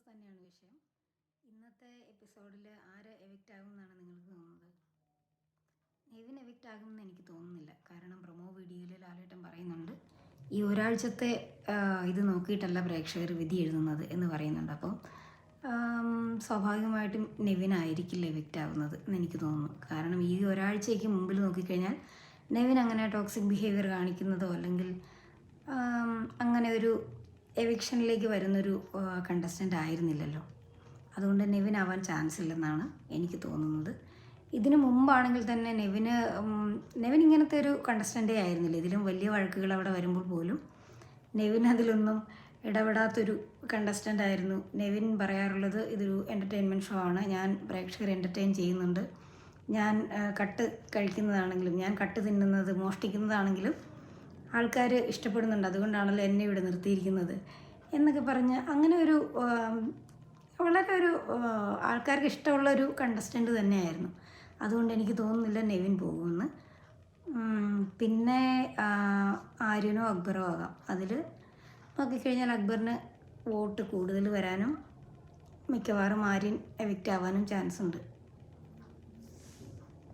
House തന്നെയാണ് വിഷയം. ഇന്നത്തെ എപ്പിസോഡിൽ ആര് എവിക്റ്റ് ആകുമെന്നാണ് നിങ്ങൾക്ക് തോന്നുന്നത്? നെവിൻ എവിക്റ്റ് ആകുമെന്ന് എനിക്ക് തോന്നുന്നില്ല. കാരണം പ്രൊമോ വീഡിയോയിൽ ലാലേട്ടൻ പറയുന്നുണ്ട് ഈ ഒരാഴ്ചത്തെ ഇത് നോക്കിയിട്ടല്ല പ്രേക്ഷകർ വിധി എഴുതുന്നത് എന്ന് പറയുന്നുണ്ട്. അപ്പം സ്വാഭാവികമായിട്ടും നെവിൻ ആയിരിക്കില്ല എവിക്റ്റ് ആകുന്നത് എന്ന് എനിക്ക് തോന്നുന്നു. കാരണം ഈ ഒരാഴ്ചയ്ക്ക് മുമ്പിൽ നോക്കിക്കഴിഞ്ഞാൽ നെവിൻ അങ്ങനെ ടോക്സിക് ബിഹേവിയർ കാണിക്കുന്നതോ അല്ലെങ്കിൽ അങ്ങനെ ഒരു എവിക്ഷനിലേക്ക് വരുന്നൊരു കണ്ടസ്റ്റൻ്റ് ആയിരുന്നില്ലല്ലോ. അതുകൊണ്ട് നെവിൻ ആവാൻ ചാൻസ് ഇല്ലെന്നാണ് എനിക്ക് തോന്നുന്നത്. ഇതിനു മുമ്പാണെങ്കിൽ തന്നെ നെവിൻ ഇങ്ങനത്തെ ഒരു കണ്ടസ്റ്റൻ്റേ ആയിരുന്നില്ല. ഇതിലും വലിയ വഴക്കുകൾ അവിടെ വരുമ്പോൾ പോലും നെവിൻ അതിലൊന്നും ഇടപെടാത്തൊരു കണ്ടസ്റ്റൻ്റ് ആയിരുന്നു. നെവിൻ പറയാറുള്ളത് ഇതൊരു എൻ്റർടൈൻമെൻറ്റ് ഷോ ആണ്, ഞാൻ പ്രേക്ഷകരെ എൻ്റർടൈൻ ചെയ്യുന്നുണ്ട്, ഞാൻ കട്ട് കഴിക്കുന്നതാണെങ്കിലും ഞാൻ കട്ട് തിന്നുന്നത് മോഷ്ടിക്കുന്നതാണെങ്കിലും ആൾക്കാർ ഇഷ്ടപ്പെടുന്നുണ്ട്, അതുകൊണ്ടാണല്ലോ എന്നെ ഇവിടെ നിർത്തിയിരിക്കുന്നത് എന്നൊക്കെ പറഞ്ഞ് അങ്ങനെ ഒരു വളരെ ഒരു ആൾക്കാർക്ക് ഇഷ്ടമുള്ളൊരു കണ്ടസ്റ്റൻ്റ് തന്നെയായിരുന്നു. അതുകൊണ്ട് എനിക്ക് തോന്നുന്നില്ല നെവിൻ പോകുമെന്ന്. പിന്നെ ആര്യനോ അക്ബറോ ആകാം. അതിൽ നോക്കിക്കഴിഞ്ഞാൽ അക്ബറിന് വോട്ട് കൂടുതൽ വരാനും മിക്കവാറും ആര്യൻ എവിക്റ്റ് ആവാനും ചാൻസ് ഉണ്ട്.